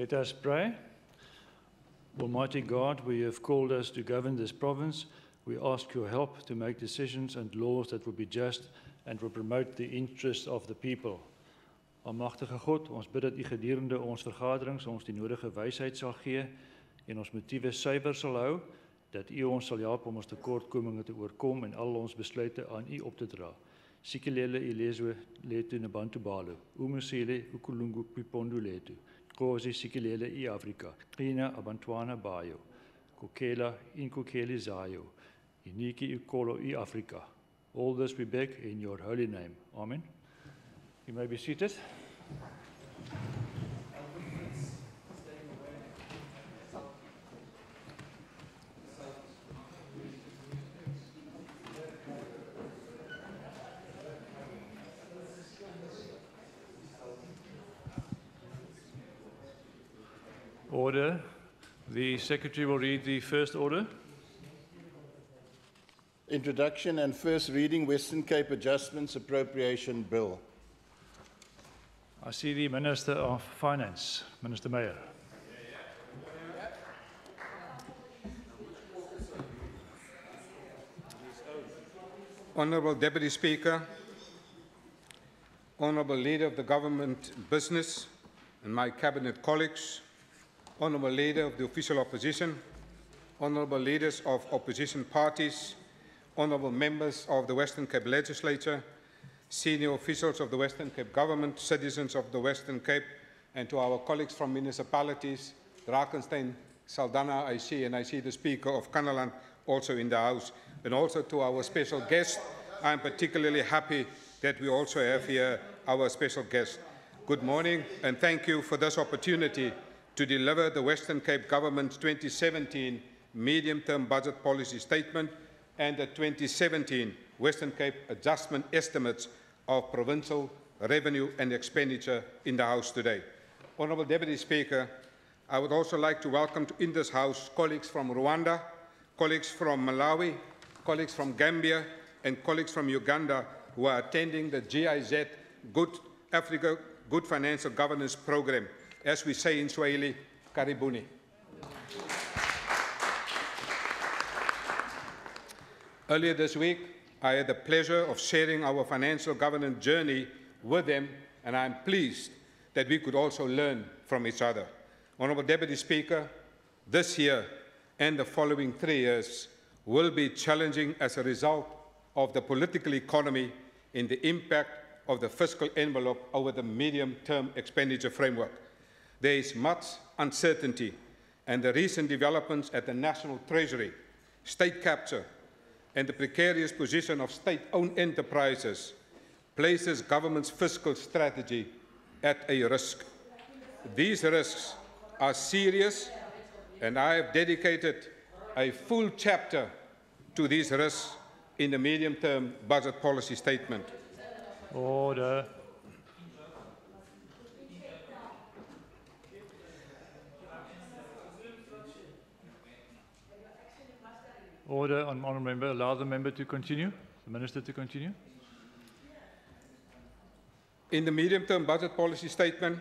Let us pray. Almighty God, we have called us to govern this province. We ask your help to make decisions and laws that will be just and will promote the interests of the people. Almagtige God, ons bid dat u gedurende ons vergaderings ons die nodige wysheid sal gee en ons motiewe suiwer sal hou, dat u ons sal help om ons tekortkominge te oorkom en al ons besluite aan u op te dra. Sikelele ilezwe letu nabantu balo, umusile ukulungu pipondu letu, kozi sikelele I Afrika, Ina abantuana bayo, kokela inkokeli zayo, iniki ukolo I Afrika. All this we beg in your holy name. Amen. You may be seated. Order. The Secretary will read the first order. Introduction and first reading, Western Cape Adjustments Appropriation Bill. I see the Minister of Finance, Minister Meyer. Honourable Deputy Speaker, Honourable Leader of the Government Business and my Cabinet colleagues, Honourable Leader of the Official Opposition, Honourable Leaders of Opposition Parties, Honourable Members of the Western Cape Legislature, Senior Officials of the Western Cape Government, citizens of the Western Cape, and to our colleagues from municipalities, Drakensberg, Saldanha, I see the Speaker of Kanaland also in the House, and also to our special guest. I'm particularly happy that we also have here our special guest. Good morning, and thank you for this opportunity to deliver the Western Cape Government's 2017 Medium-Term Budget Policy Statement and the 2017 Western Cape Adjustment Estimates of Provincial Revenue and Expenditure in the House today. Honourable Deputy Speaker, I would also like to welcome in this House colleagues from Rwanda, colleagues from Malawi, colleagues from Gambia, and colleagues from Uganda who are attending the GIZ Good Africa Good Financial Governance Programme. As we say in Swahili, karibuni. Earlier this week, I had the pleasure of sharing our financial governance journey with them, and I'm pleased that we could also learn from each other. Honourable Deputy Speaker, this year and the following 3 years will be challenging as a result of the political economy and the impact of the fiscal envelope over the medium-term expenditure framework. There is much uncertainty, and the recent developments at the National Treasury, state capture, and the precarious position of state-owned enterprises places government's fiscal strategy at a risk. These risks are serious, and I have dedicated a full chapter to these risks in the medium-term budget policy statement. Order. Order. Honourable Member, allow the member to continue, the Minister to continue. In the medium-term budget policy statement,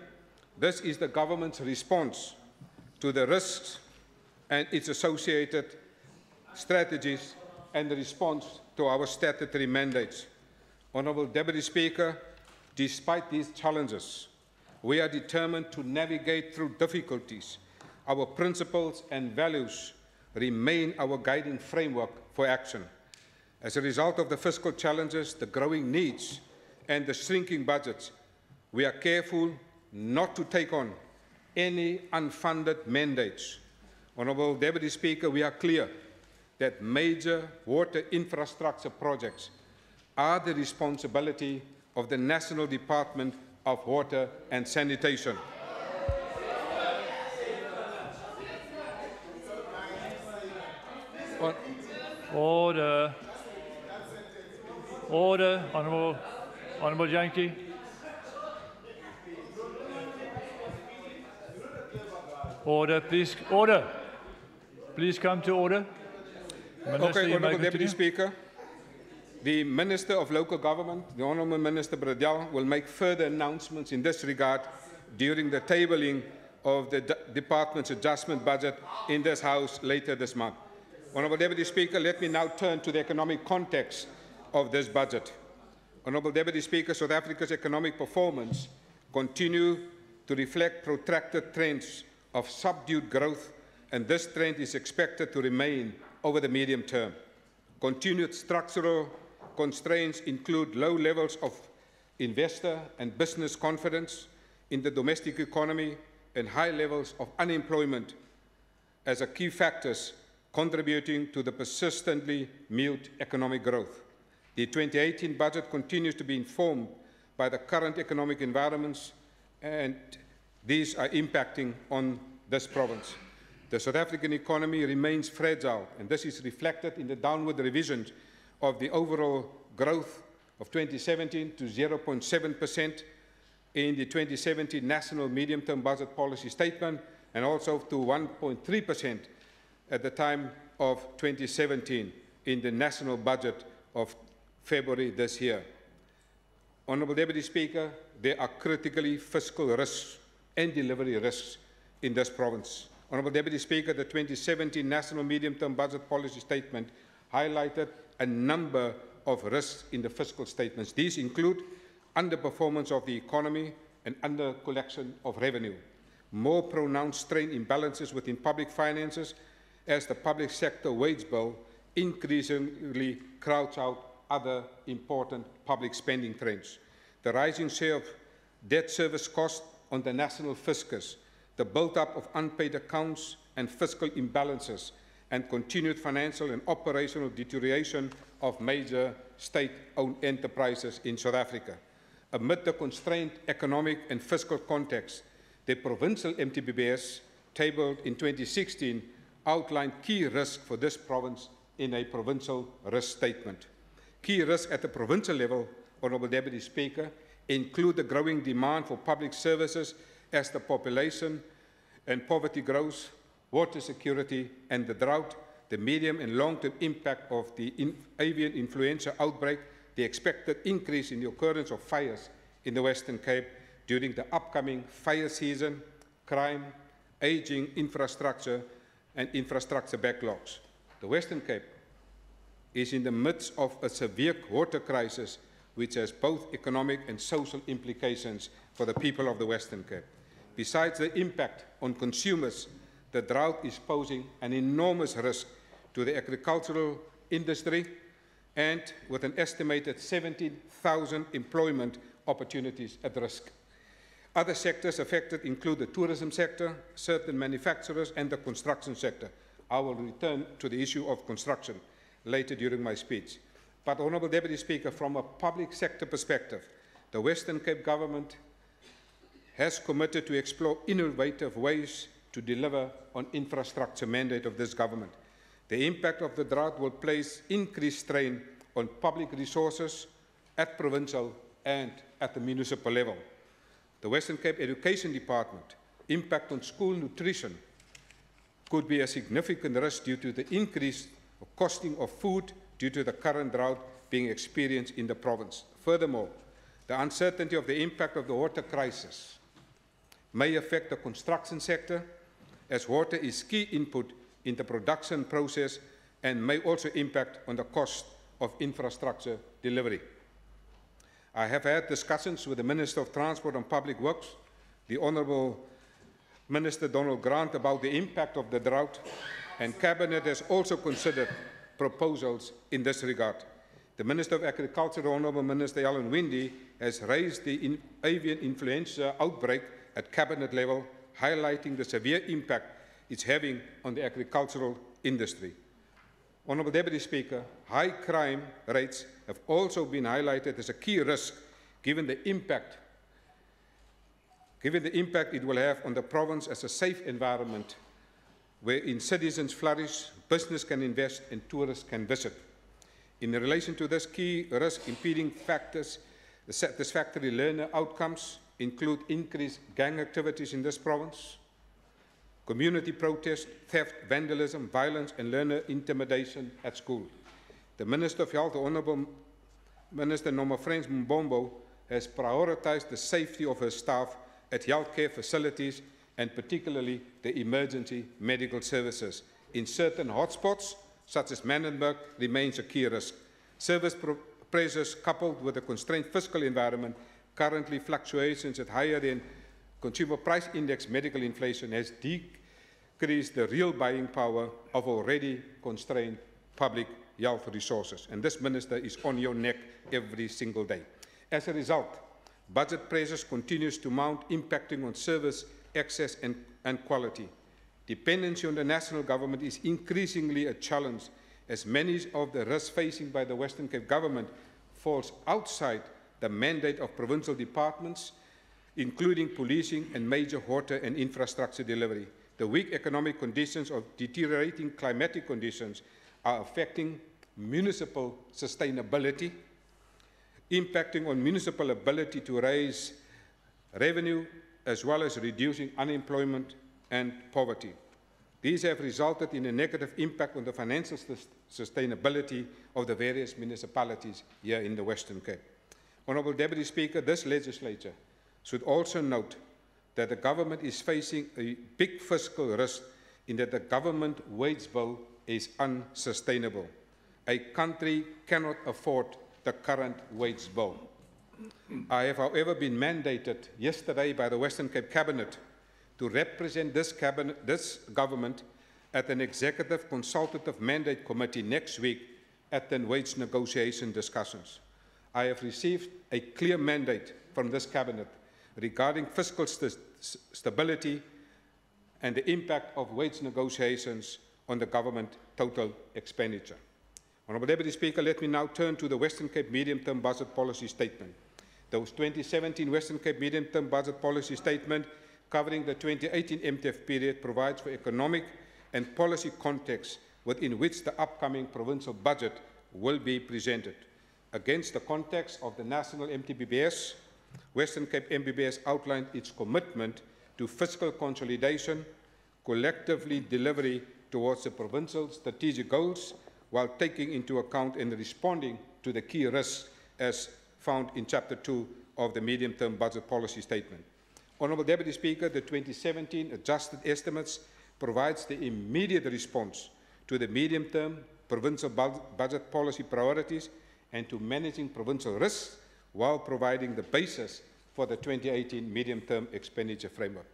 this is the government's response to the risks and its associated strategies and the response to our statutory mandates. Honourable Deputy Speaker, despite these challenges, we are determined to navigate through difficulties. Our principles and values remain our guiding framework for action. As a result of the fiscal challenges, the growing needs, and the shrinking budgets, we are careful not to take on any unfunded mandates. Honourable Deputy Speaker, we are clear that major water infrastructure projects are the responsibility of the National Department of Water and Sanitation. Order. Order. Honourable Yankee. Order, please. Order. Please come to order. Minister, okay, Honourable Deputy Speaker. The Minister of Local Government, the Honourable Minister Bradell, will make further announcements in this regard during the tabling of the department's adjustment budget in this House later this month. Honourable Deputy Speaker, let me now turn to the economic context of this budget. Honourable Deputy Speaker, South Africa's economic performance continue to reflect protracted trends of subdued growth, and this trend is expected to remain over the medium term. Continued structural constraints include low levels of investor and business confidence in the domestic economy and high levels of unemployment as a key factors contributing to the persistently mute economic growth. The 2018 budget continues to be informed by the current economic environments, and these are impacting on this province. The South African economy remains fragile, and this is reflected in the downward revisions of the overall growth of 2017 to 0.7% in the 2017 National Medium-Term Budget Policy Statement, and also to 1.3% at the time of 2017 in the National Budget of February this year. Honourable Deputy Speaker, there are critically fiscal risks and delivery risks in this province. Honourable Deputy Speaker, the 2017 National Medium-Term Budget Policy Statement highlighted a number of risks in the fiscal statements. These include underperformance of the economy and under-collection of revenue, more pronounced strain imbalances within public finances as the public sector wage bill increasingly crowds out other important public spending trends, the rising share of debt service costs on the national fiscus, the build-up of unpaid accounts and fiscal imbalances, and continued financial and operational deterioration of major state-owned enterprises in South Africa. Amid the constrained economic and fiscal context, the Provincial MTBBS, tabled in 2016, outlined key risks for this province in a provincial risk statement. Key risks at the provincial level, Honourable Deputy Speaker, include the growing demand for public services as the population and poverty grows, water security and the drought, the medium and long-term impact of the avian influenza outbreak, the expected increase in the occurrence of fires in the Western Cape during the upcoming fire season, crime, ageing infrastructure and infrastructure backlogs. The Western Cape is in the midst of a severe water crisis which has both economic and social implications for the people of the Western Cape. Besides the impact on consumers, the drought is posing an enormous risk to the agricultural industry, and with an estimated 17,000 employment opportunities at risk. Other sectors affected include the tourism sector, certain manufacturers, and the construction sector. I will return to the issue of construction later during my speech. But, Honourable Deputy Speaker, from a public sector perspective, the Western Cape Government has committed to explore innovative ways to deliver on infrastructure mandate of this government. The impact of the drought will place increased strain on public resources at provincial and at the municipal level. The Western Cape Education Department impact on school nutrition could be a significant risk due to the increase of costing of food due to the current drought being experienced in the province. Furthermore, the uncertainty of the impact of the water crisis may affect the construction sector, as water is key input in the production process and may also impact on the cost of infrastructure delivery. I have had discussions with the Minister of Transport and Public Works, the Honourable Minister Donald Grant, about the impact of the drought, and Cabinet has also considered proposals in this regard. The Minister of Agriculture, Honourable Minister Alan Winde, has raised the avian influenza outbreak at Cabinet level, highlighting the severe impact it's having on the agricultural industry. Honourable Deputy Speaker, high crime rates have also been highlighted as a key risk given the impact it will have on the province as a safe environment wherein citizens flourish, business can invest and tourists can visit. In relation to this key risk, impeding factors, the satisfactory learner outcomes include increased gang activities in this province, community protest, theft, vandalism, violence, and learner intimidation at school. The Minister of Health, the Honourable Minister Nomafrens Mbombo, has prioritized the safety of her staff at healthcare facilities and particularly the emergency medical services. In certain hotspots, such as Manenberg, remains a key risk. Service pressures coupled with a constrained fiscal environment, currently fluctuations at higher than consumer price index medical inflation has decreased the real buying power of already constrained public health resources. And this minister is on your neck every single day. As a result, budget pressures continues to mount, impacting on service access and quality. Dependency on the national government is increasingly a challenge, as many of the risks facing by the Western Cape government falls outside the mandate of provincial departments, including policing and major water and infrastructure delivery. The weak economic conditions of deteriorating climatic conditions are affecting municipal sustainability, impacting on municipal ability to raise revenue, as well as reducing unemployment and poverty. These have resulted in a negative impact on the financial sustainability of the various municipalities here in the Western Cape. Honourable Deputy Speaker, this legislature should also note that the government is facing a big fiscal risk in that the government wage bill is unsustainable. A country cannot afford the current wage bill. I have, however, been mandated yesterday by the Western Cape Cabinet to represent this government at an Executive Consultative Mandate Committee next week at the wage negotiation discussions. I have received a clear mandate from this Cabinet regarding fiscal stability and the impact of wage negotiations on the government total expenditure. Honourable Deputy Speaker, let me now turn to the Western Cape Medium-Term Budget Policy Statement. The 2017 Western Cape Medium-Term Budget Policy Statement covering the 2018 MTF period provides for economic and policy context within which the upcoming provincial budget will be presented. Against the context of the National MTBBS, Western Cape MBBS outlined its commitment to fiscal consolidation, collectively delivery towards the provincial strategic goals, while taking into account and responding to the key risks as found in Chapter 2 of the Medium-Term Budget Policy Statement. Honourable Deputy Speaker, the 2017 adjusted estimates provides the immediate response to the medium-term provincial budget policy priorities and to managing provincial risks, while providing the basis for the 2018 medium-term expenditure framework.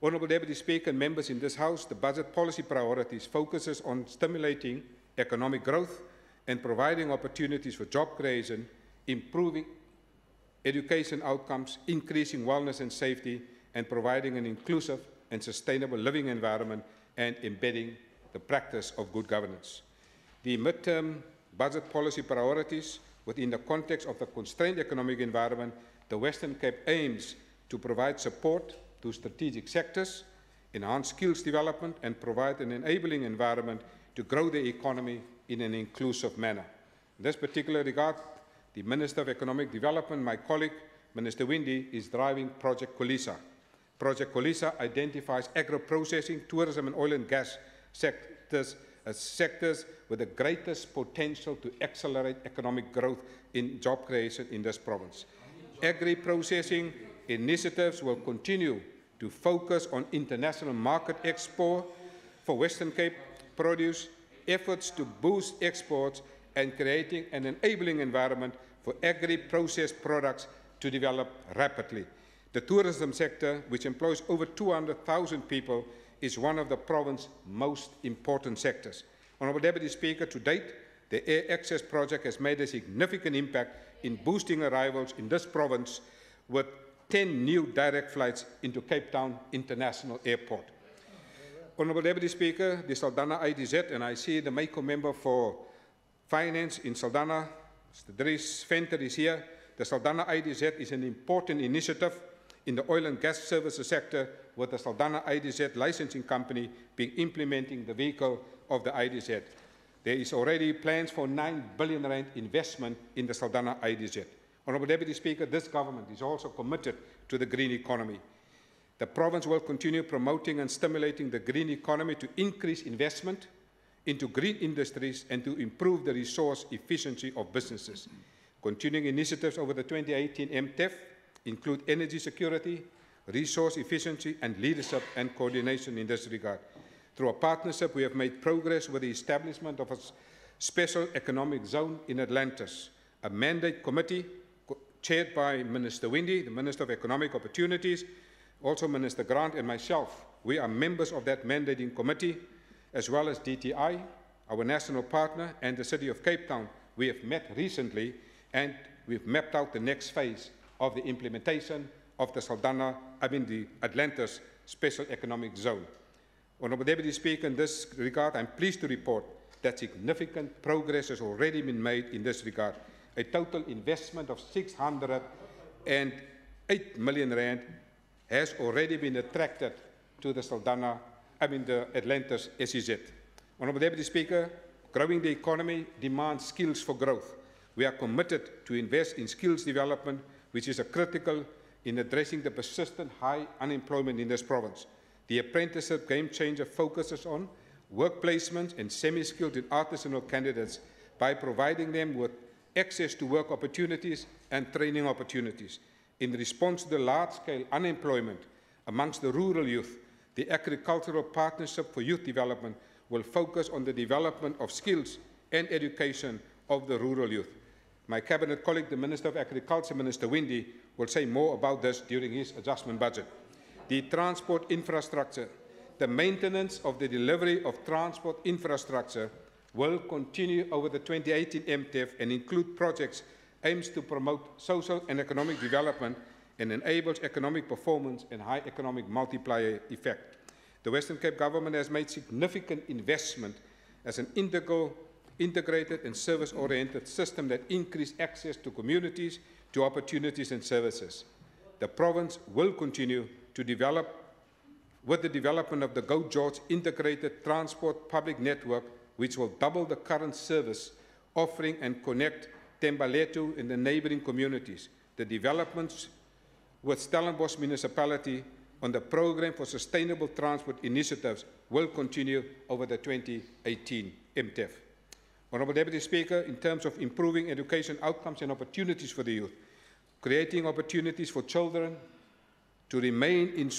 Honourable Deputy Speaker and members in this House, the budget policy priorities focuses on stimulating economic growth and providing opportunities for job creation, improving education outcomes, increasing wellness and safety, and providing an inclusive and sustainable living environment and embedding the practice of good governance. The mid-term budget policy priorities within the context of the constrained economic environment, the Western Cape aims to provide support to strategic sectors, enhance skills development, and provide an enabling environment to grow the economy in an inclusive manner. In this particular regard, the Minister of Economic Development, my colleague, Minister Windy, is driving Project Colisa. Project Colisa identifies agro-processing, tourism and oil and gas sectors as sectors with the greatest potential to accelerate economic growth in job creation in this province. Agri-processing initiatives will continue to focus on international market export for Western Cape produce, efforts to boost exports, and creating an enabling environment for agri-processed products to develop rapidly. The tourism sector, which employs over 200,000 people, is one of the province's most important sectors. Honourable Deputy Speaker, to date, the Air Access Project has made a significant impact in boosting arrivals in this province with 10 new direct flights into Cape Town International Airport. Honourable Deputy Speaker, the Saldanha IDZ, and I see the Mako member for Finance in Saldanha, Mr. Dries Venter is here. The Saldanha IDZ is an important initiative in the oil and gas services sector, with the Saldanha IDZ licensing company being implementing the vehicle of the IDZ. There is already plans for 9 billion rand investment in the Saldanha IDZ. Honourable Deputy Speaker, this government is also committed to the green economy. The province will continue promoting and stimulating the green economy to increase investment into green industries and to improve the resource efficiency of businesses. Continuing initiatives over the 2018 MTEF include energy security, resource efficiency, and leadership and coordination in this regard. Through a partnership, we have made progress with the establishment of a special economic zone in Atlantis, a mandate committee chaired by Minister Windy, the Minister of Economic Opportunities, also Minister Grant and myself. We are members of that mandating committee, as well as DTI, our national partner, and the City of Cape Town. We have met recently, and we've mapped out the next phase of the implementation of the Atlantis Special Economic Zone. Honourable Deputy Speaker, in this regard, I'm pleased to report that significant progress has already been made in this regard. A total investment of 608 million rand has already been attracted to the the Atlantis SEZ. Honourable Deputy Speaker, growing the economy demands skills for growth. We are committed to invest in skills development, which is critical in addressing the persistent high unemployment in this province. The apprenticeship game changer focuses on work placements and semi-skilled and artisanal candidates by providing them with access to work opportunities and training opportunities. In response to the large-scale unemployment amongst the rural youth, the Agricultural Partnership for Youth Development will focus on the development of skills and education of the rural youth. My Cabinet colleague, the Minister of Agriculture, Minister Windy, will say more about this during his adjustment budget. The transport infrastructure. The maintenance of the delivery of transport infrastructure will continue over the 2018 MTEF and include projects aimed to promote social and economic development and enables economic performance and high economic multiplier effect. The Western Cape Government has made significant investment as an integrated and service-oriented system that increases access to communities, to opportunities and services. The province will continue to develop with the development of the Go George integrated transport public network, which will double the current service offering and connect Thembaletu and the neighboring communities. The developments with Stellenbosch Municipality on the Program for Sustainable Transport Initiatives will continue over the 2018 MTEF. Honourable Deputy Speaker, in terms of improving education outcomes and opportunities for the youth, creating opportunities for children to remain in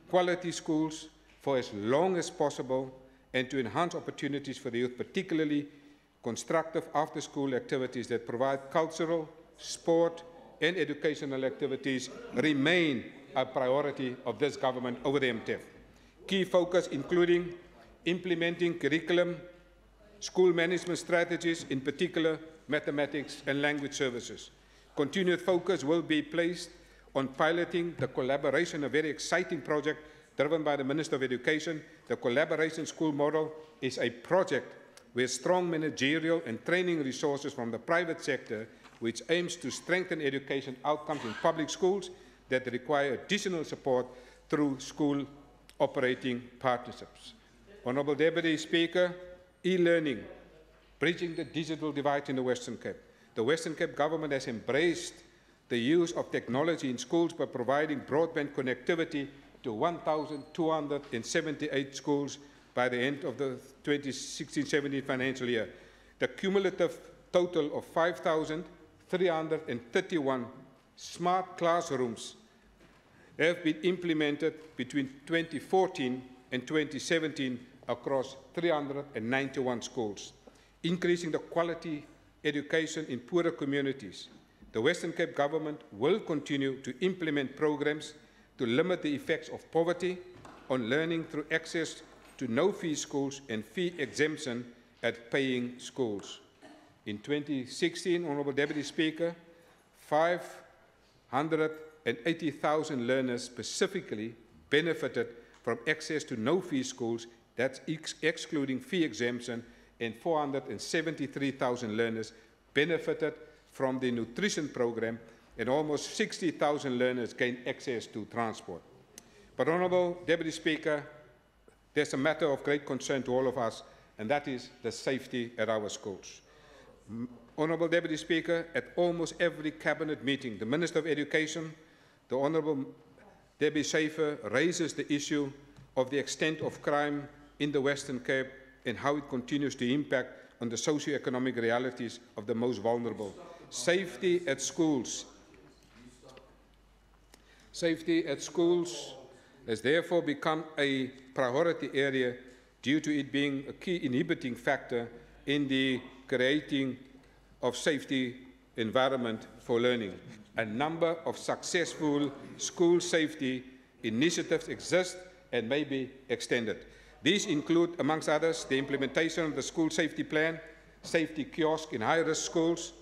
quality schools for as long as possible and to enhance opportunities for the youth, particularly constructive after-school activities that provide cultural, sport and educational activities remain a priority of this government over the MTEF. Key focus including implementing curriculum, school management strategies, in particular mathematics and language services. Continued focus will be placed on piloting the collaboration, a very exciting project driven by the Minister of Education. The collaboration school model is a project with strong managerial and training resources from the private sector, which aims to strengthen education outcomes in public schools that require additional support through school operating partnerships. Honourable Deputy Speaker, e-learning, bridging the digital divide in the Western Cape. The Western Cape Government has embraced the use of technology in schools by providing broadband connectivity to 1,278 schools by the end of the 2016-17 financial year. The cumulative total of 5,331 smart classrooms have been implemented between 2014 and 2017 across 391 schools, increasing the quality education in poorer communities. The Western Cape Government will continue to implement programs to limit the effects of poverty on learning through access to no-fee schools and fee exemption at paying schools. In 2016, Honourable Deputy Speaker, 580,000 learners specifically benefited from access to no-fee schools, that's excluding fee exemption, and 473,000 learners benefited from the nutrition program, and almost 60,000 learners gained access to transport. But, Honourable Deputy Speaker, there's a matter of great concern to all of us, and that is the safety at our schools. Honourable Deputy Speaker, at almost every cabinet meeting, the Minister of Education, the Honourable Debbie Schaefer, raises the issue of the extent of crime in the Western Cape and how it continues to impact on the socio-economic realities of the most vulnerable. Safety at schools. Safety at schools has therefore become a priority area due to it being a key inhibiting factor in the creating of safety environment for learning. A number of successful school safety initiatives exist and may be extended. These include, amongst others, the implementation of the school safety plan, safety kiosk in high-risk schools,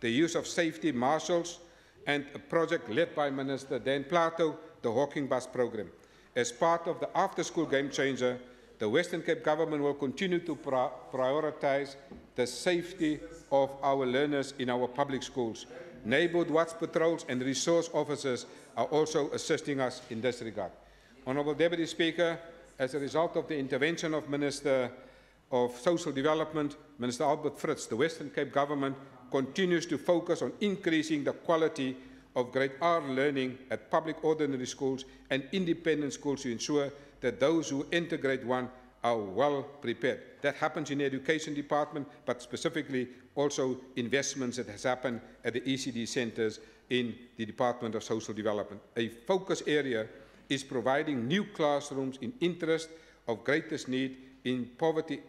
the use of safety marshals, and a project led by Minister Dan Plato, the Hawking Bus program. As part of the after-school game changer, the Western Cape government will continue to prioritize the safety of our learners in our public schools. Neighbourhood watch patrols and resource officers are also assisting us in this regard. Honourable Deputy Speaker, as a result of the intervention of Minister of Social Development, Minister Albert Fritz, the Western Cape government continues to focus on increasing the quality of grade R learning at public ordinary schools and independent schools to ensure that those who enter grade 1 are well prepared. That happens in the Education Department, but specifically also investments that has happened at the ECD centres in the Department of Social Development. A focus area is providing new classrooms in interest of greatest need in poverty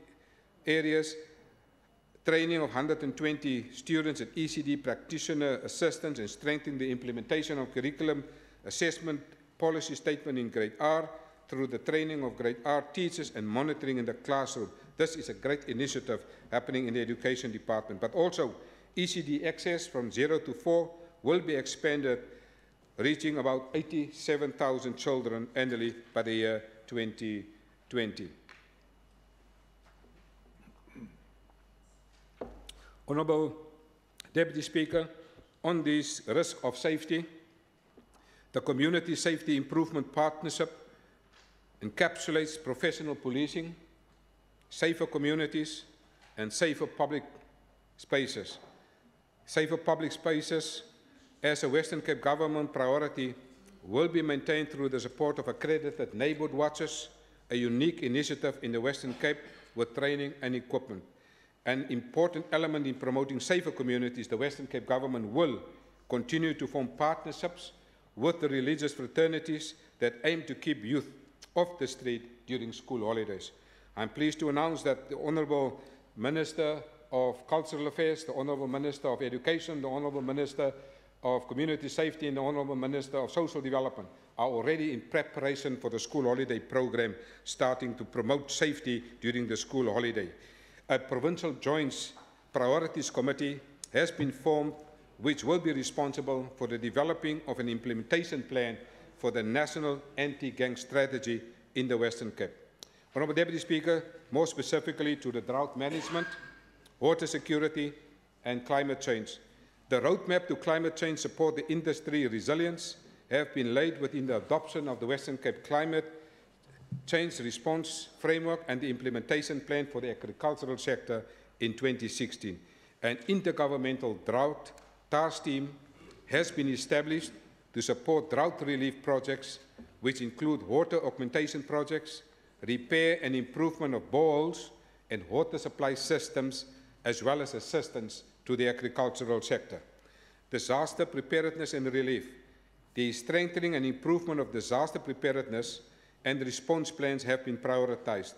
areas, training of 120 students at ECD practitioner assistants, and strengthening the implementation of curriculum assessment policy statement in grade R through the training of grade R teachers and monitoring in the classroom. This is a great initiative happening in the Education Department. But also, ECD access from 0 to 4 will be expanded, reaching about 87,000 children annually by the year 2020. Honourable Deputy Speaker, on this risk of safety, the Community Safety Improvement Partnership encapsulates professional policing, safer communities, and safer public spaces. Safer public spaces, as a Western Cape government priority, will be maintained through the support of accredited neighbourhood watches, a unique initiative in the Western Cape with training and equipment. An important element in promoting safer communities, the Western Cape government will continue to form partnerships with the religious fraternities that aim to keep youth off the street during school holidays. I am pleased to announce that the Honourable Minister of Cultural Affairs, the Honourable Minister of Education, the Honourable Minister of Community Safety and the Honourable Minister of Social Development are already in preparation for the school holiday programme, starting to promote safety during the school holiday. A Provincial Joint Priorities Committee has been formed, which will be responsible for the developing of an implementation plan for the National Anti-Gang Strategy in the Western Cape. Honourable Deputy Speaker, more specifically to the drought management, water security and climate change. The roadmap to climate change support the industry resilience have been laid within the adoption of the Western Cape Climate Change Response Framework and the implementation plan for the agricultural sector in 2016. An intergovernmental drought task team has been established to support drought relief projects, which include water augmentation projects, repair and improvement of boreholes and water supply systems, as well as assistance to the agricultural sector. Disaster preparedness and relief. The strengthening and improvement of disaster preparedness and response plans have been prioritized.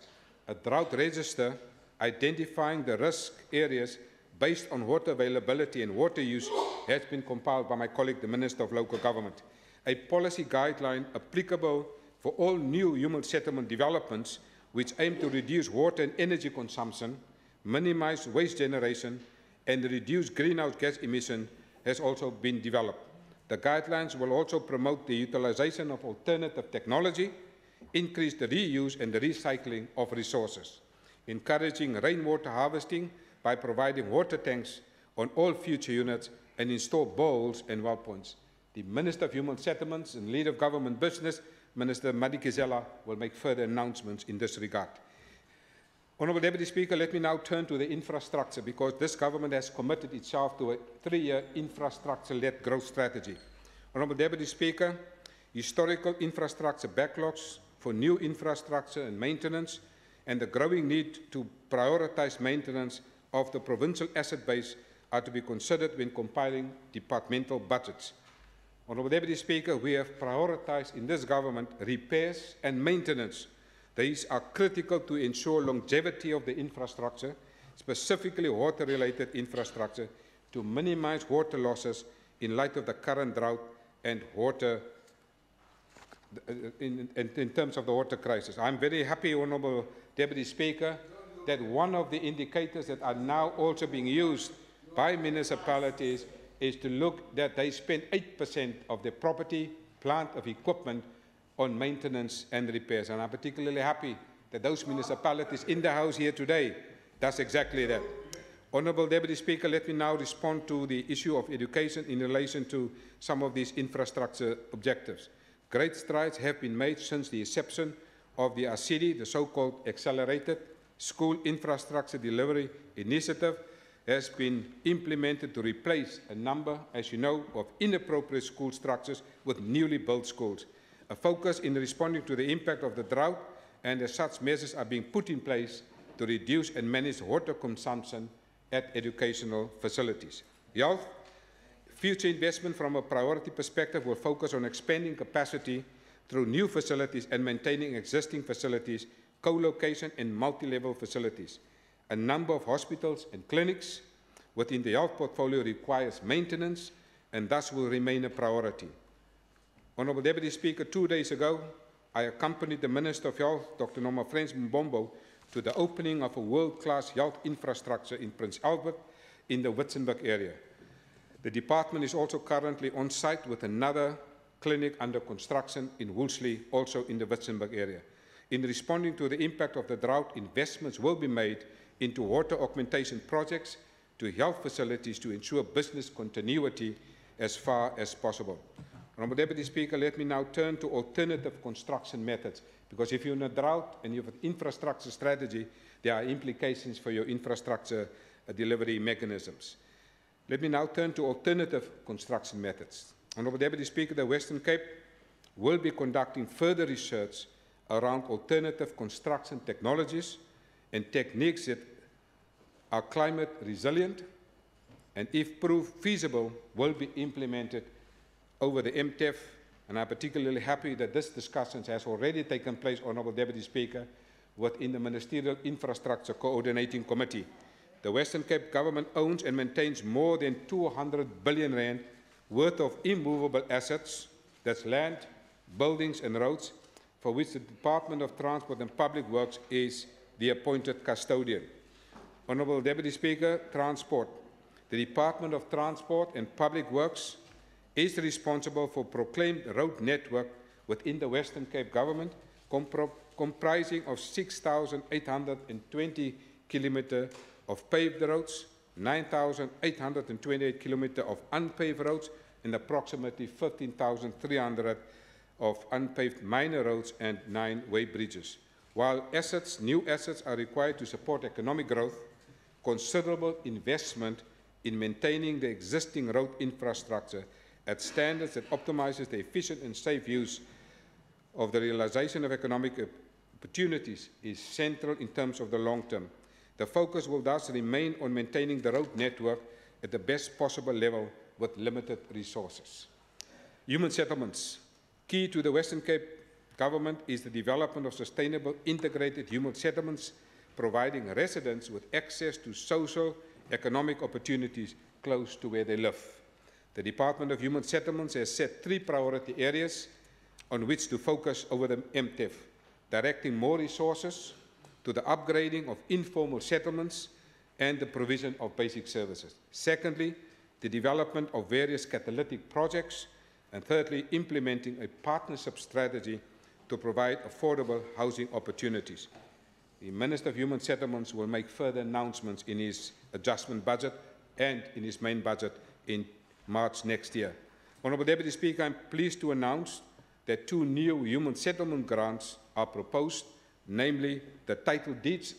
A drought register identifying the risk areas based on water availability and water use has been compiled by my colleague, the Minister of Local Government. A policy guideline applicable for all new human settlement developments which aim to reduce water and energy consumption, minimize waste generation, and reduce greenhouse gas emission has also been developed. The guidelines will also promote the utilization of alternative technology, increase the reuse and the recycling of resources, encouraging rainwater harvesting by providing water tanks on all future units and install boreholes and well points. The Minister of Human Settlements and Leader of Government Business, Minister Madikizela, will make further announcements in this regard. Honourable Deputy Speaker, let me now turn to the infrastructure, because this government has committed itself to a 3-year infrastructure-led growth strategy. Honourable Deputy Speaker, historical infrastructure backlogs for new infrastructure and maintenance, and the growing need to prioritise maintenance of the provincial asset base are to be considered when compiling departmental budgets. Honourable Deputy Speaker, we have prioritised in this government repairs and maintenance. These are critical to ensure longevity of the infrastructure, specifically water-related infrastructure, to minimise water losses in light of the current drought and water in terms of the water crisis. I'm very happy, Honourable Deputy Speaker, that one of the indicators that are now also being used by municipalities is to look that they spend 8% of their property, plant, of equipment on maintenance and repairs. And I'm particularly happy that those municipalities in the House here today does exactly that. Honourable Deputy Speaker, let me now respond to the issue of education in relation to some of these infrastructure objectives. Great strides have been made since the inception of the ASIDI, the so-called Accelerated School Infrastructure Delivery Initiative, has been implemented to replace a number, as you know, of inappropriate school structures with newly built schools. A focus in responding to the impact of the drought, and as such measures are being put in place to reduce and manage water consumption at educational facilities. Health. Future investment from a priority perspective will focus on expanding capacity through new facilities and maintaining existing facilities, co-location and multi-level facilities. A number of hospitals and clinics within the health portfolio requires maintenance and thus will remain a priority. Honourable Deputy Speaker, 2 days ago, I accompanied the Minister of Health, Dr. Noma Frans Mbombo, to the opening of a world-class health infrastructure in Prince Albert in the Witzenberg area. The department is also currently on site with another clinic under construction in Woolsley, also in the Witzenberg area. In responding to the impact of the drought, investments will be made into water augmentation projects to health facilities to ensure business continuity as far as possible. Honourable Deputy Speaker, let me now turn to alternative construction methods, because if you're in a drought and you have an infrastructure strategy, there are implications for your infrastructure delivery mechanisms. Let me now turn to alternative construction methods. Honourable Deputy Speaker, the Western Cape will be conducting further research around alternative construction technologies and techniques that are climate resilient and, if proved feasible, will be implemented over the MTEF. And I'm particularly happy that this discussion has already taken place, Honourable Deputy Speaker, within the Ministerial Infrastructure Coordinating Committee. The Western Cape Government owns and maintains more than 200 billion rand worth of immovable assets, that's land, buildings and roads, for which the Department of Transport and Public Works is the appointed custodian. Honourable Deputy Speaker, Transport. The Department of Transport and Public Works is responsible for proclaimed road network within the Western Cape Government, comprising of 6,820 kilometres of paved roads, 9,828 kilometres of unpaved roads, and approximately 15,300 of unpaved minor roads and 9 way bridges. While new assets are required to support economic growth, considerable investment in maintaining the existing road infrastructure at standards that optimizes the efficient and safe use of the realization of economic opportunities is central in terms of the long term. The focus will thus remain on maintaining the road network at the best possible level with limited resources. Human settlements. Key to the Western Cape Government is the development of sustainable integrated human settlements, providing residents with access to social, economic opportunities close to where they live. The Department of Human Settlements has set 3 priority areas on which to focus over the MTEF, directing more resources to the upgrading of informal settlements and the provision of basic services. Secondly, the development of various catalytic projects. And thirdly, implementing a partnership strategy to provide affordable housing opportunities. The Minister of Human Settlements will make further announcements in his adjustment budget and in his main budget in March next year. Honourable Deputy Speaker, I'm pleased to announce that 2 new human settlement grants are proposed, namely the Title Deeds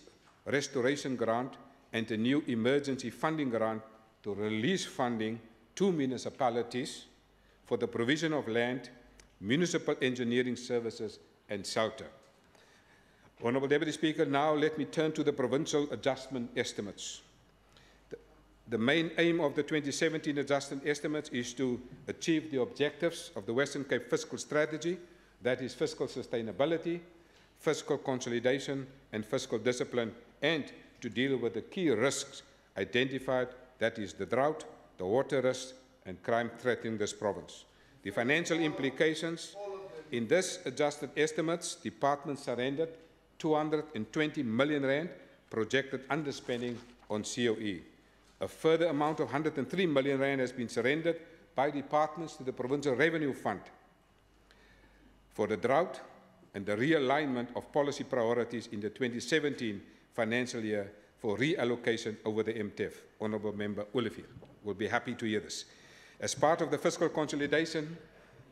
Restoration Grant and a new emergency funding grant to release funding to municipalities for the provision of land, municipal engineering services and shelter. Honourable Deputy Speaker, now let me turn to the provincial adjustment estimates. The main aim of the 2017 adjusted estimates is to achieve the objectives of the Western Cape fiscal strategy, that is fiscal sustainability, fiscal consolidation and fiscal discipline, and to deal with the key risks identified, that is the drought, the water risks and crime threatening this province. The financial implications in this adjusted estimates, department surrendered 220 million rand projected underspending on COE. A further amount of 103 million rand has been surrendered by departments to the Provincial Revenue Fund for the drought and the realignment of policy priorities in the 2017 financial year for reallocation over the MTEF. Honourable Member Olivier will be happy to hear this. As part of the fiscal consolidation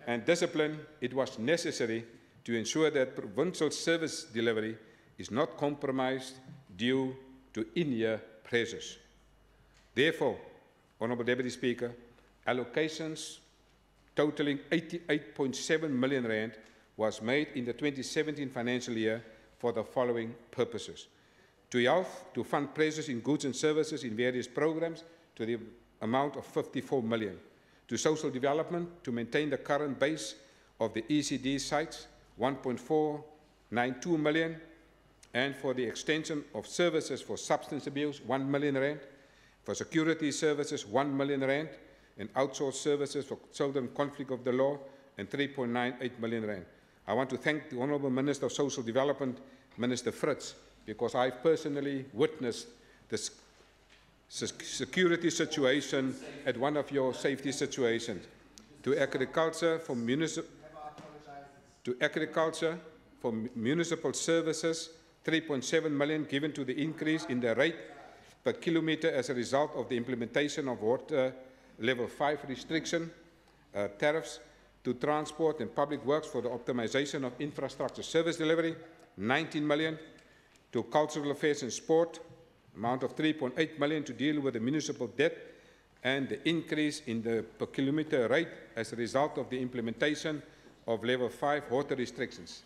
and discipline, it was necessary to ensure that provincial service delivery is not compromised due to in-year pressures. Therefore, Honourable Deputy Speaker, allocations totaling 88.7 million rand was made in the 2017 financial year for the following purposes. To health, to fund pressures in goods and services in various programs to the amount of 54 million. To social development, to maintain the current base of the ECD sites, 1.492 million, and for the extension of services for substance abuse, 1 million rand, for security services, 1 million rand, and outsourced services for children conflict of the law, and 3.98 million rand. I want to thank the Honourable Minister of Social Development, Minister Fritz, because I've personally witnessed this security situation at one of your safety situations. To agriculture for municipal services, 3.7 million given to the increase in the rate per kilometre as a result of the implementation of water level 5 restriction tariffs. To transport and public works for the optimization of infrastructure service delivery, 19 million. To cultural affairs and sport, amount of 3.8 million to deal with the municipal debt and the increase in the per kilometre rate as a result of the implementation of level 5 water restrictions.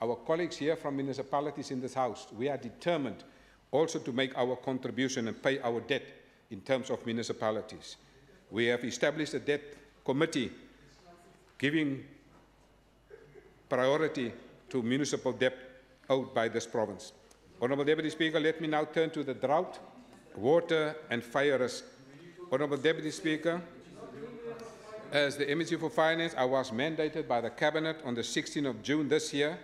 Our colleagues here from municipalities in this house, we are determined also to make our contribution and pay our debt in terms of municipalities. We have established a debt committee giving priority to municipal debt owed by this province. Honourable Deputy Speaker, let me now turn to the drought, water and fire risk. Honourable Deputy Speaker, as the Minister for Finance, I was mandated by the Cabinet on the 16th of June this year,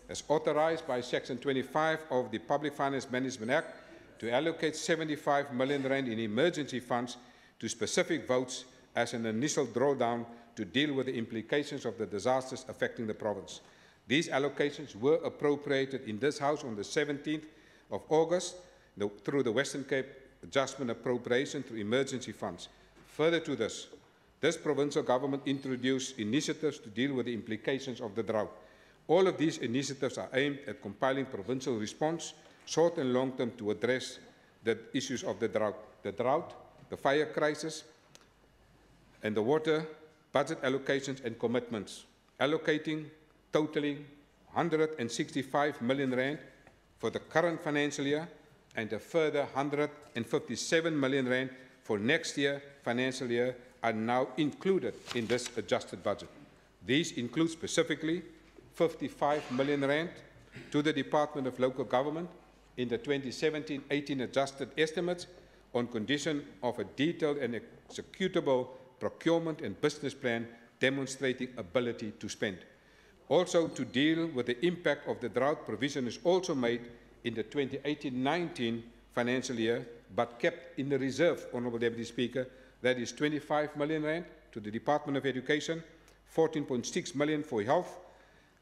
as authorised by Section 25 of the Public Finance Management Act, to allocate 75 million rand in emergency funds to specific votes as an initial drawdown to deal with the implications of the disasters affecting the province. These allocations were appropriated in this House on the 17th of August through the Western Cape Adjustment Appropriation through emergency funds. Further to this provincial government introduced initiatives to deal with the implications of the drought. All of these initiatives are aimed at compiling provincial response, short and long term, to address the issues of the drought, the fire crisis, and the water, budget allocations and commitments, allocating totaling 165 million rand for the current financial year and a further 157 million rand for next year financial year are now included in this adjusted budget. These include specifically 55 million rand to the Department of Local Government in the 2017-18 adjusted estimates on condition of a detailed and executable procurement and business plan demonstrating ability to spend. Also, to deal with the impact of the drought, provision is also made in the 2018-19 financial year, but kept in the reserve, Honourable Deputy Speaker. That is 25 million rand to the Department of Education, 14.6 million for health,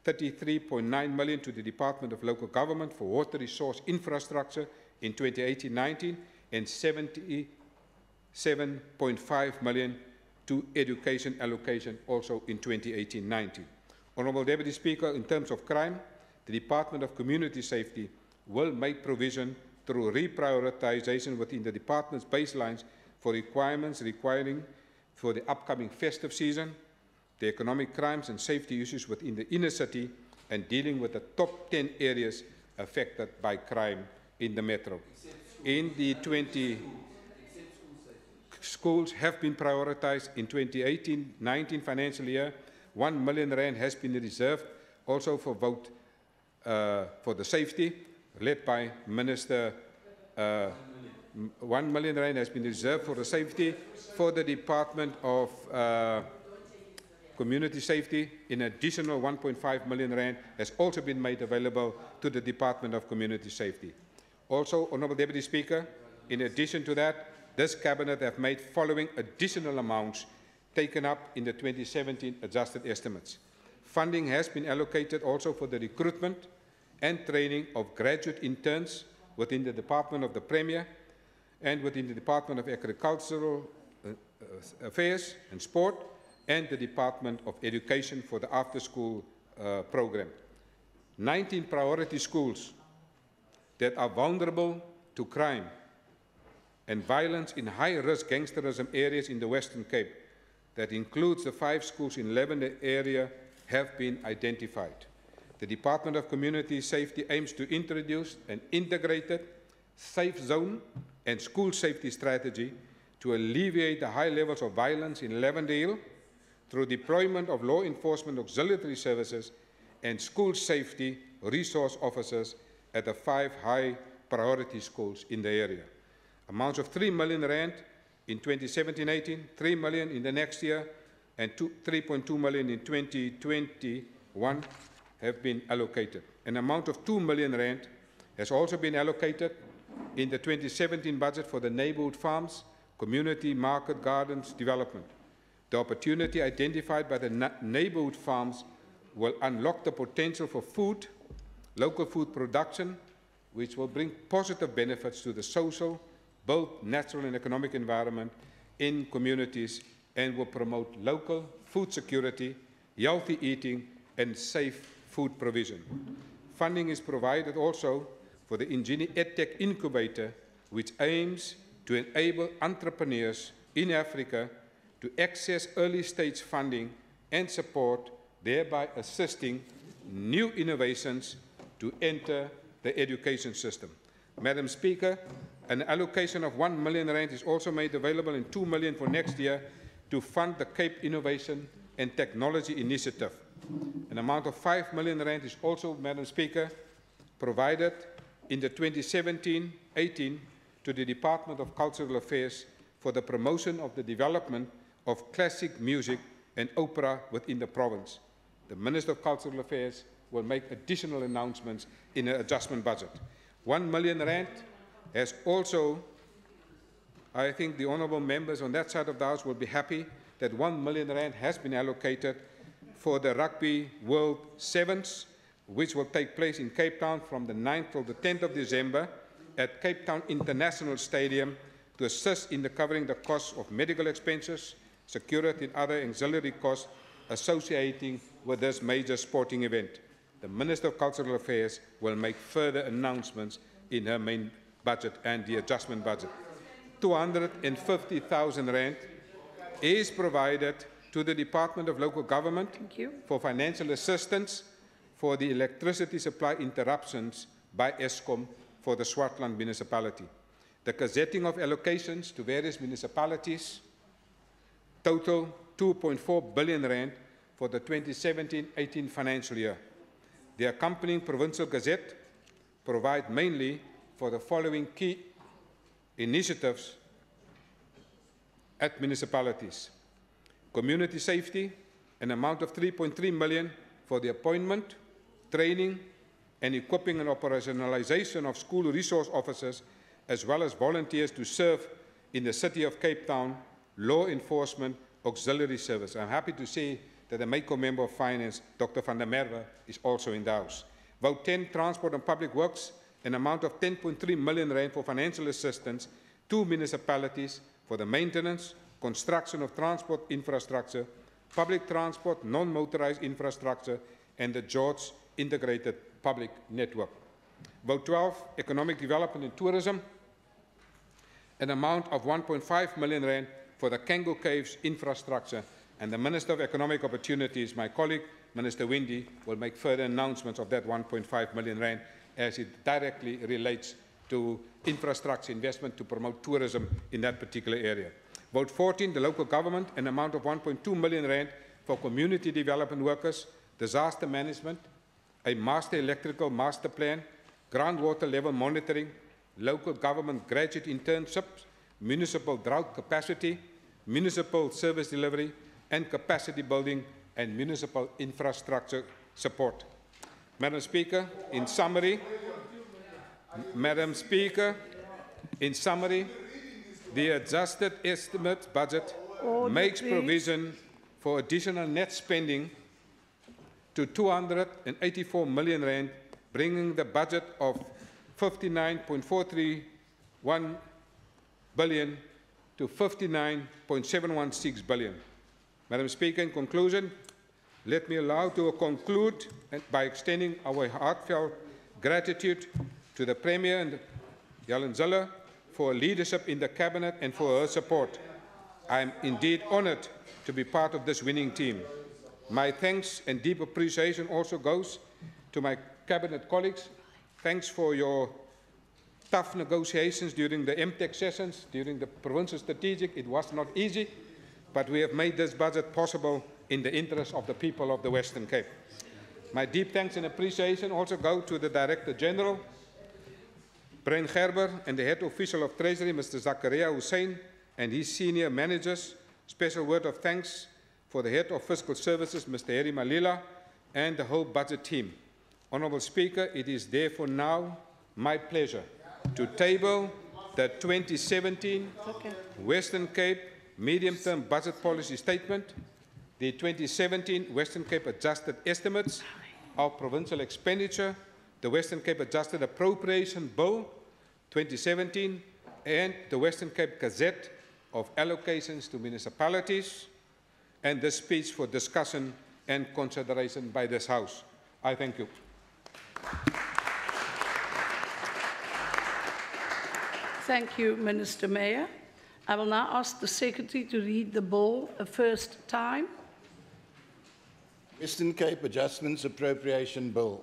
33.9 million to the Department of Local Government for water resource infrastructure in 2018-19, and 77.5 million to education allocation also in 2018-19. Honourable Deputy Speaker, in terms of crime, the Department of Community Safety will make provision through reprioritization within the department's baselines for requirements requiring for the upcoming festive season, the economic crimes and safety issues within the inner city, and dealing with the top 10 areas affected by crime in the metro. In the schools have been prioritized in 2018-19 financial year. 1 million rand has been reserved also for vote for the safety, led by Minister. 1 million rand has been reserved for the safety for the Department of Community Safety. An additional 1.5 million rand has also been made available to the Department of Community Safety. Also, Honourable Deputy Speaker, in addition to that, this Cabinet have made following additional amounts taken up in the 2017 adjusted estimates. Funding has been allocated also for the recruitment and training of graduate interns within the Department of the Premier and within the Department of Agricultural Affairs and Sport and the Department of Education for the after-school program. 19 priority schools that are vulnerable to crime and violence in high-risk gangsterism areas in the Western Cape, that includes the 5 schools in Lavender area, have been identified. The Department of Community Safety aims to introduce an integrated safe zone and school safety strategy to alleviate the high levels of violence in Lavender Hill through deployment of law enforcement auxiliary services and school safety resource officers at the 5 high priority schools in the area. Amounts of 3 million rand in 2017-18, 3 million in the next year, and 3.2 million in 2021 have been allocated. An amount of 2 million rand has also been allocated in the 2017 budget for the neighbourhood farms, community market gardens development. The opportunity identified by the neighbourhood farms will unlock the potential for food, local food production, which will bring positive benefits to the social, both natural and economic environment in communities, and will promote local food security, healthy eating, and safe food provision. Funding is provided also for the Ingenie EdTech Incubator, which aims to enable entrepreneurs in Africa to access early-stage funding and support, thereby assisting new innovations to enter the education system. Madam Speaker, an allocation of 1 million rand is also made available and 2 million for next year to fund the Cape Innovation and Technology Initiative. An amount of 5 million rand is also, Madam Speaker, provided in the 2017-18 to the Department of Cultural Affairs for the promotion of the development of classic music and opera within the province. The Minister of Cultural Affairs will make additional announcements in an adjustment budget. 1 million rand has also, I think the honourable members on that side of the House will be happy that 1 million rand has been allocated for the Rugby World Sevens, which will take place in Cape Town from the 9th till the 10th of December at Cape Town International Stadium to assist in covering the costs of medical expenses, security and other auxiliary costs associating with this major sporting event. The Minister of Cultural Affairs will make further announcements in her main budget and the adjustment budget. 250,000 rand is provided to the Department of Local Government for financial assistance for the electricity supply interruptions by Eskom for the Swartland municipality. The gazetting of allocations to various municipalities total 2.4 billion rand for the 2017-18 financial year. The accompanying Provincial Gazette provide mainly for the following key initiatives at municipalities. Community safety, an amount of 3.3 million for the appointment, training, and equipping and operationalization of school resource officers, as well as volunteers to serve in the City of Cape Town Law Enforcement Auxiliary Service. I'm happy to say that the Mako Member of Finance, Dr. van der Merwe, is also in the House. Vote 10, Transport and Public Works, an amount of 10.3 million rand for financial assistance to municipalities for the maintenance, construction of transport infrastructure, public transport, non-motorized infrastructure, and the George Integrated Public Network. Vote 12, Economic Development and Tourism, an amount of 1.5 million rand for the Kango Caves infrastructure, and the Minister of Economic Opportunities, my colleague, Minister Windy, will make further announcements of that 1.5 million rand as it directly relates to infrastructure investment to promote tourism in that particular area. Vote 14, the local government, an amount of 1.2 million rand for community development workers, disaster management, a master electrical master plan, groundwater level monitoring, local government graduate internships, municipal drought capacity, municipal service delivery, and capacity building and municipal infrastructure support. Madam Speaker, in summary, the adjusted estimate budget makes provision for additional net spending to 284 million rand, bringing the budget of 59.431 billion to 59.716 billion. Madam Speaker, in conclusion, let me allow to conclude by extending our heartfelt gratitude to the Premier and Helen Zille for her leadership in the Cabinet and for her support. I am indeed honoured to be part of this winning team. My thanks and deep appreciation also goes to my Cabinet colleagues. Thanks for your tough negotiations during the MTEC sessions, during the Provincial Strategic. It was not easy, but we have made this budget possible in the interest of the people of the Western Cape. My deep thanks and appreciation also go to the Director General, Brian Gerber, and the Head Official of Treasury, Mr. Zakaria Hussein, and his senior managers. Special word of thanks for the Head of Fiscal Services, Mr. Harry Malila, and the whole budget team. Honourable Speaker, it is therefore now my pleasure to table the 2017 Western Cape Medium-Term Budget Policy Statement, the 2017 Western Cape Adjusted Estimates of Provincial Expenditure, the Western Cape Adjusted Appropriation Bill 2017, and the Western Cape Gazette of Allocations to Municipalities, and this speech for discussion and consideration by this House. I thank you. Thank you, Minister Meyer. I will now ask the Secretary to read the bill a first time. Western Cape Adjustments Appropriation Bill.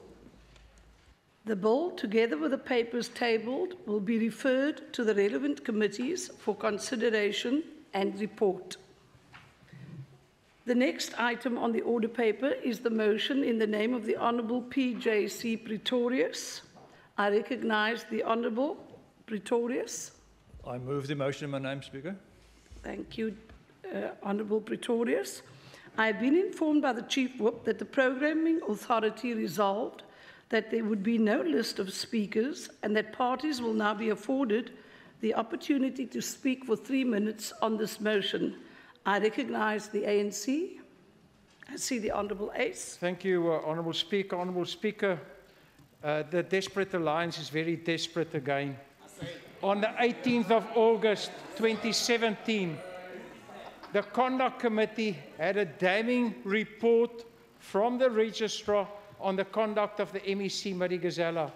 The bill, together with the papers tabled, will be referred to the relevant committees for consideration and report. The next item on the order paper is the motion in the name of the Honourable P.J.C. Pretorius. I recognise the Honourable Pretorius. I move the motion in my name, Speaker. Thank you, Honourable Pretorius. I have been informed by the Chief Whip that the Programming Authority resolved that there would be no list of speakers and that parties will now be afforded the opportunity to speak for 3 minutes on this motion. I recognise the ANC. I see the Honourable Ace. Thank you, Honourable Speaker. Honourable Speaker, the Desperate Alliance is very desperate again. On the 18th of August 2017, the Conduct Committee had a damning report from the Registrar on the conduct of the MEC Marigazela.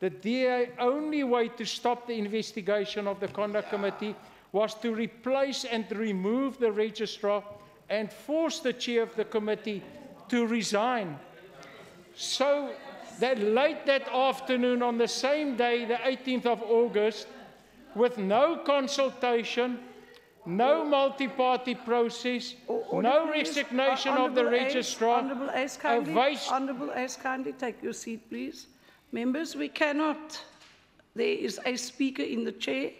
The DA only way to stop the investigation of the Conduct Committee was to replace and remove the Registrar and force the chair of the committee to resign. So that late that afternoon, on the same day, the 18th of August, with no consultation, no multi-party process, no resignation of the Registrar. Honourable Ace, kindly take your seat, please. Members, we cannot. There is a speaker in the chair,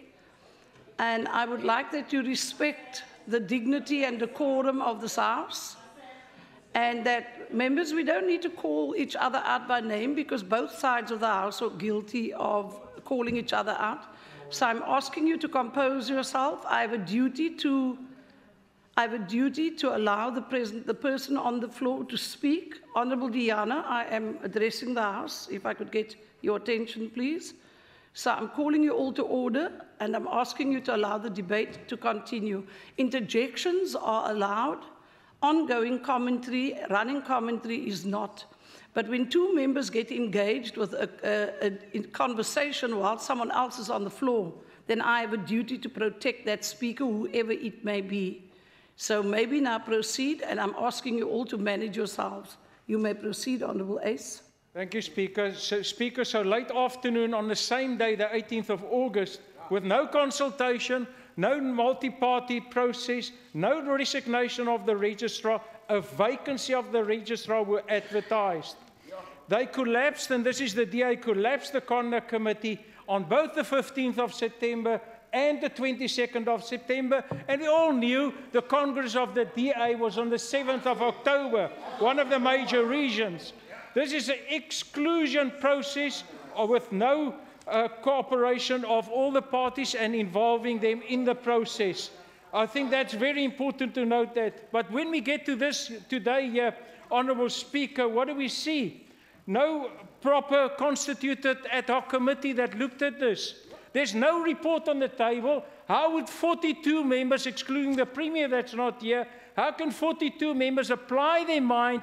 and I would like that you respect the dignity and decorum of this House, and that, members, we don't need to call each other out by name because both sides of the House are guilty of calling each other out. So I'm asking you to compose yourself. I have a duty to allow the person on the floor to speak. Honourable Diana, I am addressing the House. If I could get your attention, please. So I'm calling you all to order, and I'm asking you to allow the debate to continue. Interjections are allowed. Ongoing commentary, running commentary is not. But when two members get engaged with a conversation while someone else is on the floor, then I have a duty to protect that speaker, whoever it may be. So maybe now proceed, and I'm asking you all to manage yourselves. You may proceed, Honourable Ace. Thank you, Speaker. So late afternoon on the same day, the 18th of August, with no consultation, no multi-party process, no resignation of the registrar, a vacancy of the registrar were advertised. They collapsed, and this is the DA collapsed the conduct committee on both the 15th of September and the 22nd of September, and we all knew the Congress of the DA was on the 7th of October, one of the major regions. This is an exclusion process with no cooperation of all the parties and involving them in the process. I think that's very important to note that. But when we get to this today here, Honourable Speaker, what do we see? No proper constituted ad hoc committee that looked at this. There's no report on the table. How would 42 members, excluding the Premier that's not here, how can 42 members apply their mind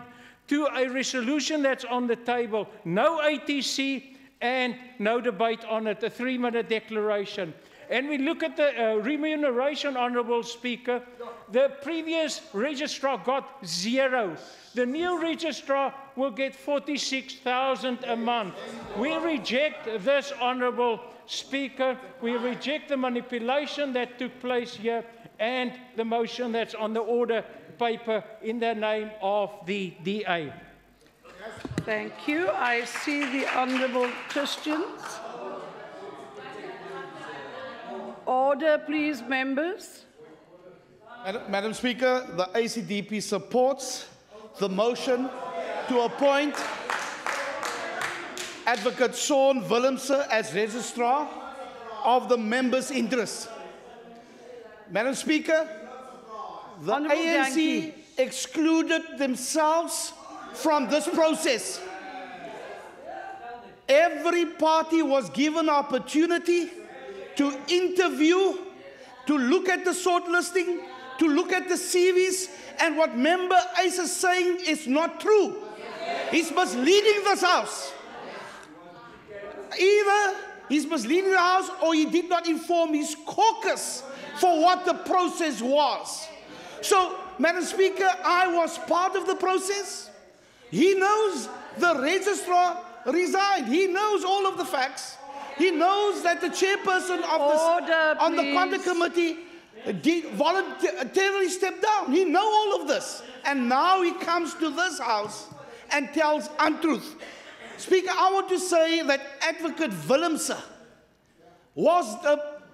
to a resolution that's on the table? No ATC and no debate on it, a 3-minute declaration. And we look at the remuneration, Honourable Speaker. The previous registrar got 0. The new registrar will get 46,000 a month. We reject this, Honourable Speaker. We reject the manipulation that took place here and the motion that's on the order paper in the name of the DA. Thank you. I see the Honourable Christians. Order, please, members. Madam Speaker, the ACDP supports the motion to appoint Advocate Sean Willemse as Registrar of the members' interests. Madam Speaker, the ANC excluded themselves from this process. Every party was given opportunity to interview, to look at the shortlisting, to look at the CVs, and what Member Ace is saying is not true. He's misleading this House. Either he's misleading the House or he did not inform his caucus for what the process was. So, Madam Speaker, I was part of the process. He knows the registrar resigned. He knows all of the facts. He knows that the chairperson of the conduct committee voluntarily stepped down. He knows all of this. And now he comes to this House and tells untruth. Speaker, I want to say that Advocate Willemse was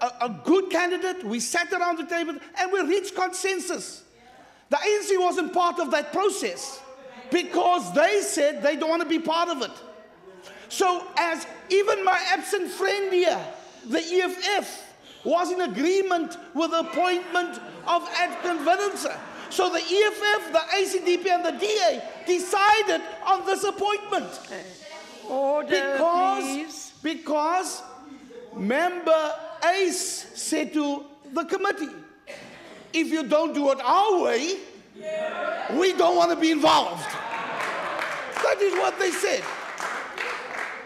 a good candidate. We sat around the table and we reached consensus. The ANC wasn't part of that process because they said they don't want to be part of it. So as even my absent friend here, the EFF, was in agreement with the appointment of Advocate Willemse. So the EFF, the ACDP and the DA decided on this appointment. Order, please. Because Member Ace said to the committee, if you don't do it our way, we don't want to be involved. That is what they said.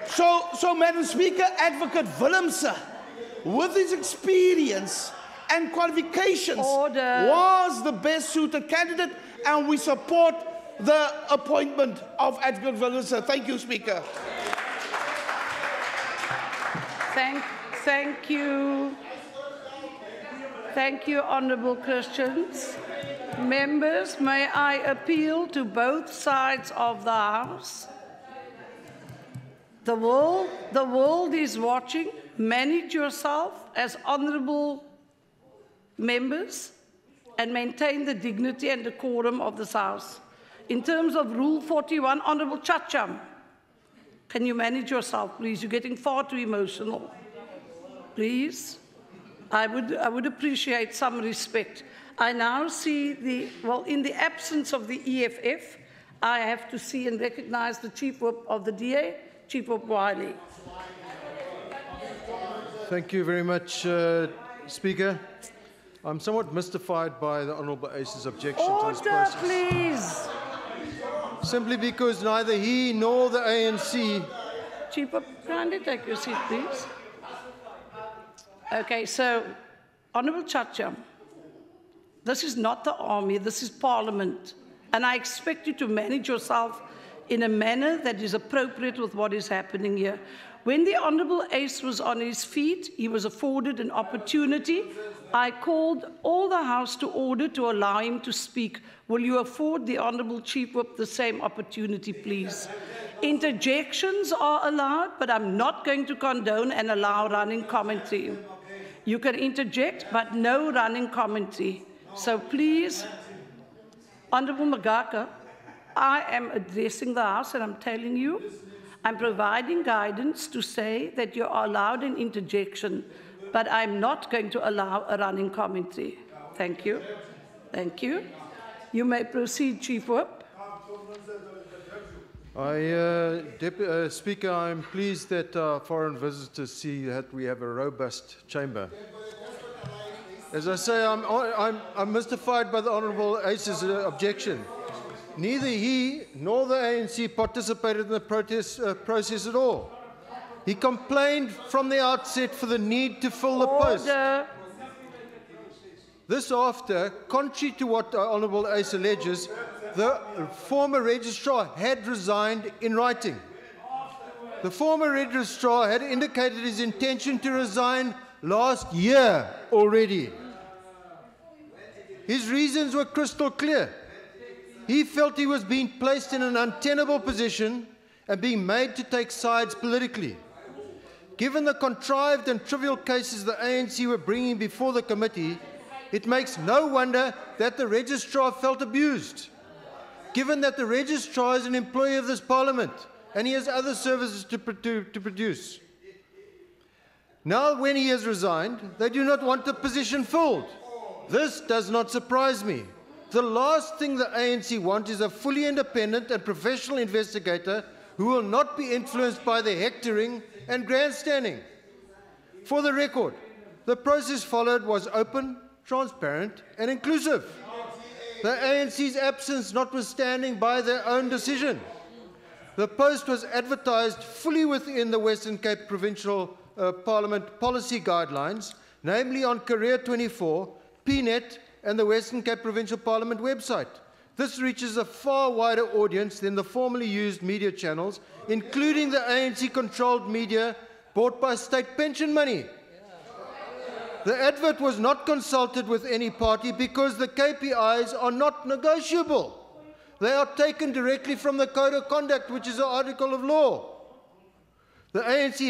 So Madam Speaker, Advocate Willemse, with his experience and qualifications, was the best suited candidate, and we support the appointment of Advocate Willemse. Thank you, Speaker. Thank you. Thank you, Honourable Christians. Members, may I appeal to both sides of the House? The world is watching. Manage yourself as honourable members and maintain the dignity and decorum of this House. In terms of Rule 41, Honourable Chacham, can you manage yourself, please? You're getting far too emotional. Please, I would appreciate some respect. I now see in the absence of the EFF, I have to see and recognise the Chief Whip of the DA, Chief Whip Wiley. Thank you very much, Speaker. I'm somewhat mystified by the Honourable Ace's objection to this process. Order, please. Simply because neither he nor the ANC... Chief Whip, kindly take your seat, please. Okay, so, Honourable Chacham, this is not the army, this is Parliament. And I expect you to manage yourself in a manner that is appropriate with what is happening here. When the Honourable Ace was on his feet, he was afforded an opportunity. I called all the House to order to allow him to speak. Will you afford the Honourable Chief Whip the same opportunity, please? Interjections are allowed, but I'm not going to condone and allow running commentary. You can interject, but no running commentary. So please, Honourable Magaka, I am addressing the House and I'm telling you, I'm providing guidance to say that you are allowed an interjection, but I'm not going to allow a running commentary. Thank you. Thank you. You may proceed, Chief Whip. Speaker, I'm pleased that foreign visitors see that we have a robust chamber. As I say, I'm mystified by the Honourable Ace's objection. Neither he nor the ANC participated in the protest process at all. He complained from the outset for the need to fill the post. This after, contrary to what Honourable Ace alleges, the former registrar had resigned in writing. The former registrar had indicated his intention to resign last year already. His reasons were crystal clear. He felt he was being placed in an untenable position and being made to take sides politically. Given the contrived and trivial cases the ANC were bringing before the committee, it makes no wonder that the registrar felt abused. Given that the registrar is an employee of this parliament and he has other services to produce. Now when he has resigned, they do not want the position filled. This does not surprise me. The last thing the ANC want is a fully independent and professional investigator who will not be influenced by the hectoring and grandstanding. For the record, the process followed was open, transparent and inclusive. The ANC's absence notwithstanding by their own decision. The post was advertised fully within the Western Cape Provincial Parliament policy guidelines, namely on Career 24, PNet and the Western Cape Provincial Parliament website. This reaches a far wider audience than the formerly used media channels, including the ANC-controlled media bought by state pension money. The advert was not consulted with any party because the KPIs are not negotiable. They are taken directly from the Code of Conduct, which is an article of law. The ANC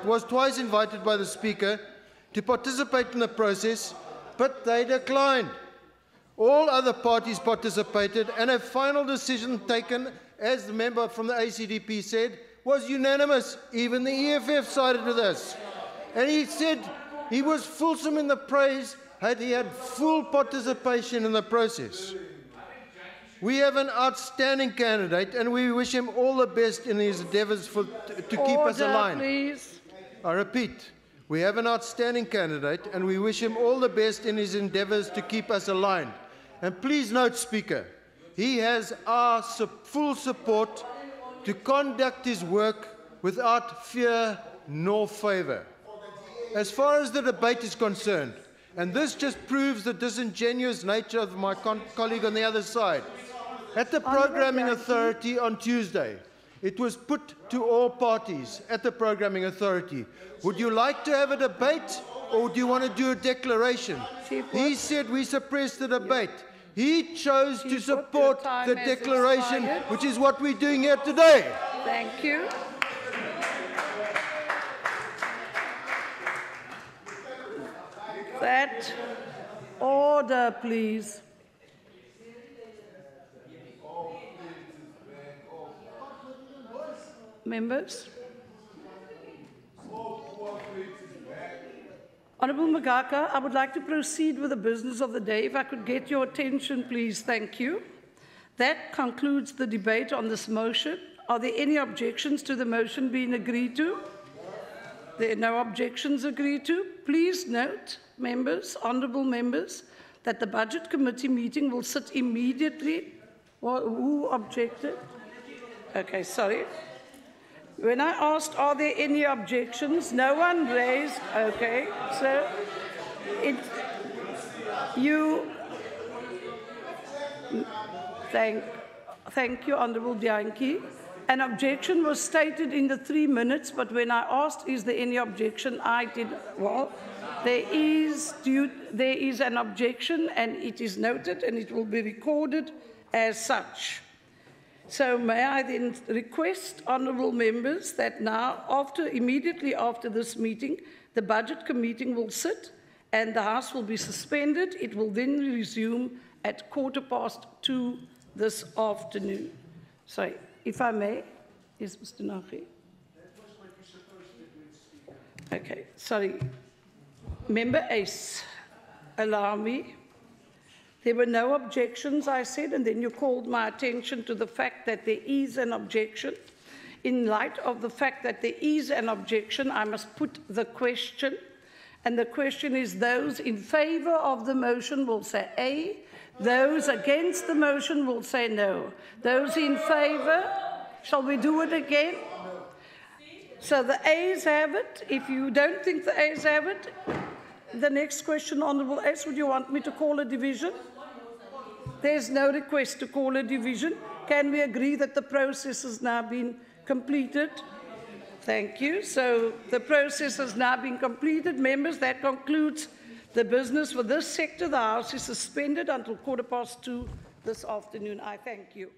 was twice invited by the Speaker to participate in the process, but they declined. All other parties participated, and a final decision taken, as the member from the ACDP said, was unanimous. Even the EFF sided with us. And he said he was fulsome in the praise that he had full participation in the process. We have an outstanding candidate, and we wish him all the best in his endeavours to keep us aligned. Please. I repeat. We have an outstanding candidate, and we wish him all the best in his endeavours to keep us aligned. And please note, Speaker, he has our full support to conduct his work without fear nor favour. As far as the debate is concerned, and this just proves the disingenuous nature of my colleague on the other side, at the Programming Authority on Tuesday, it was put to all parties at the Programming Authority. Would you like to have a debate or do you want to do a declaration? He said we suppress the debate. He chose to support the declaration, which is what we're doing here today. Thank you. That order, please. Members? Honourable Magaka, I would like to proceed with the business of the day. If I could get your attention, please. Thank you. That concludes the debate on this motion. Are there any objections to the motion being agreed to? There are no objections agreed to. Please note, members, honourable members, that the Budget Committee meeting will sit immediately. Well, who objected? Okay, sorry. When I asked, are there any objections? No one raised. Okay, so thank you, Honourable Bianchi. An objection was stated in the 3 minutes, but when I asked, is there any objection, I did, well, there is an objection, and it is noted, and it will be recorded as such. So may I then request, honourable members, that now, immediately after this meeting, the Budget Committee will sit and the House will be suspended. It will then resume at 2:15 this afternoon. Sorry, if I may. Yes, Mr. Nagi. Okay, sorry. Member Ace, allow me. There were no objections, I said, and then you called my attention to the fact that there is an objection. In light of the fact that there is an objection, I must put the question. And the question is, those in favour of the motion will say A. Those against the motion will say no. Those in favour, shall we do it again? So the A's have it. If you don't think the A's have it, the next question, Honourable Ace, would you want me to call a division? There's no request to call a division. Can we agree that the process has now been completed? Thank you. So the process has now been completed. Members, that concludes the business for this sector. The House is suspended until 2:15 this afternoon. I thank you.